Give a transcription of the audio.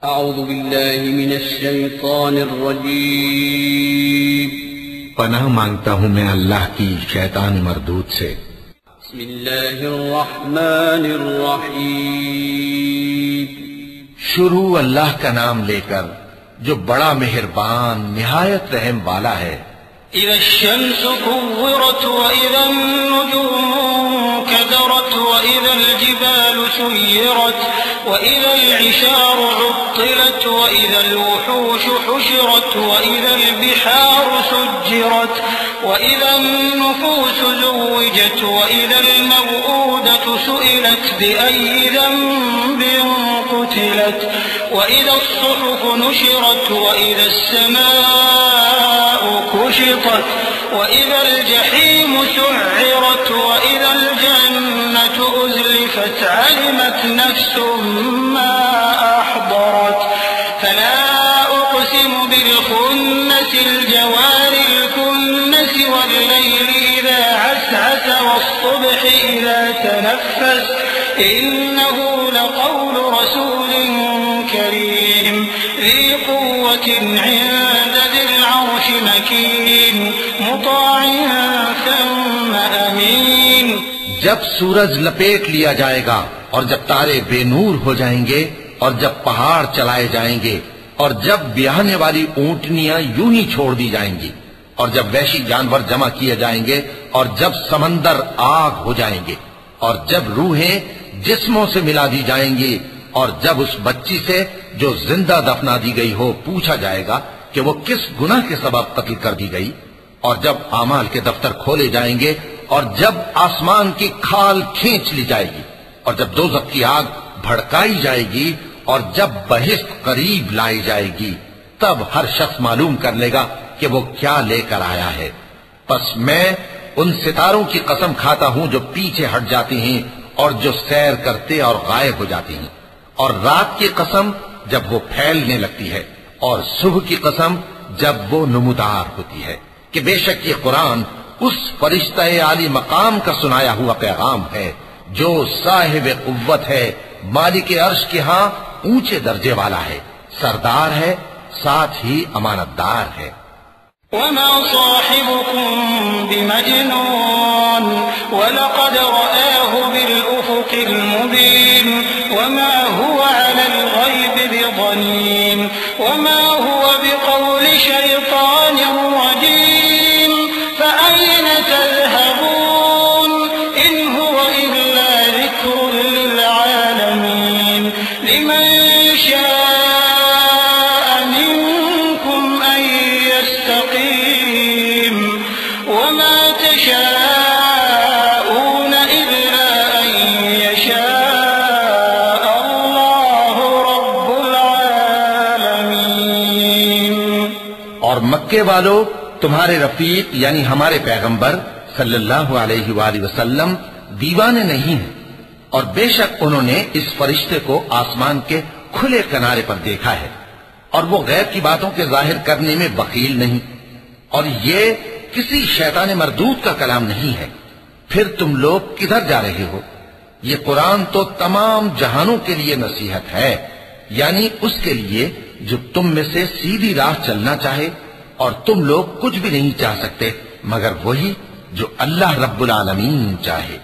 अऊज़ु बिल्लाहि मिनश शैतानिर रजीम। पनाह मांगता हूँ मैं अल्लाह की शैतान मरदूद से। बिस्मिल्लाहिर रहमानिर रहीम। शुरू अल्लाह का नाम लेकर जो बड़ा मेहरबान निहायत रहम वाला है। इज़ा शम्सु कुव्विरत व इज़ा नुजूमु कदरत व इज़ा जिबालु सुय्यरत व इज़ा इशारु उत्तिलत व इज़ा वुहूशु हुशिरत व इज़ा बिहारु सुज्जिरत व इज़ा नुफूसु ज़ुव्विजत व इज़ा मवऊदतु सुइलत बिअय्यि ज़ंबिन क़ुतिलत व इज़ा अस्सुहुफ़ु नुशिरत व इज़ा अस्समाa'u कुशितत व इज़ा الجحيم سعرت وإذا الجنة أزلفت علمت نفس ما أحضرت فلا أقسم بالخنس الجوار الكنس والليل إذا عسعس والصبح إذا تنفس إنه لقول رسول كريم ذي قوة عند ذي العرش مكين मुताअ थम्म अमीन। जब सूरज लपेट लिया जाएगा और जब तारे बेनूर हो जाएंगे और जब पहाड़ चलाए जाएंगे और जब ब्याहने वाली ऊंटनियां यूं ही छोड़ दी जाएंगी और जब वैशी जानवर जमा किए जाएंगे और जब समंदर आग हो जाएंगे और जब रूहें जिस्मों से मिला दी जाएंगी और जब उस बच्ची से जो जिंदा दफना दी गई हो पूछा जाएगा कि वो किस गुनाह के सबब कत्ल कर दी गई और जब आमाल के दफ्तर खोले जाएंगे और जब आसमान की खाल खींच ली जाएगी और जब दोज़ख की आग भड़काई जाएगी और जब बहिश्त करीब लाई जाएगी तब हर शख्स मालूम कर लेगा कि वो क्या लेकर आया है। बस मैं उन सितारों की कसम खाता हूं जो पीछे हट जाती हैं और जो सैर करते और गायब हो जाती हैं, और रात की कसम जब वो फैलने लगती है और सुबह की कसम जब वो नमूदार होती है कि बेशक ये कुरान उस फरिश्ता आली मकाम का सुनाया हुआ पैगाम है जो साहिब कुव्वत है, मालिक अर्श के यहाँ ऊंचे दर्जे वाला है, सरदार है, साथ ही अमानतदार है। वमा साहिबुकुम बिमजनून वलक़द रआहु बिलउफ़ुक़िल मुबीन वमा हुवा अलल ग़ैबि बिज़नीन वमा हुवा बिक़ौलि शैतानिर रजीम फ़अय्न तज़हबून इन हुवा इल्ला ज़िक्रुन लिलआलमीन लिमन शाअ मिनकुम अन यस्तक़ीम वमा तशाऊन इल्ला अन यशाअ अल्लाहु रब्बुल आलमीन। और मक्के वालों, तुम्हारे रफीक यानी हमारे पैगंबर सल्लल्लाहु अलैहि वसल्लम दीवाने नहीं हैं, और बेशक उन्होंने इस फरिश्ते को आसमान के खुले किनारे पर देखा है और वो गैब की बातों के जाहिर करने में बकील नहीं, और ये किसी शैतान मरदूद का कलाम नहीं है। फिर तुम लोग किधर जा रहे हो? ये कुरान तो तमाम जहानों के लिए नसीहत है, यानी उसके लिए जो तुम में से सीधी राह चलना चाहे, और तुम लोग कुछ भी नहीं चाह सकते मगर वही जो अल्लाह रब्बुल आलमीन चाहे।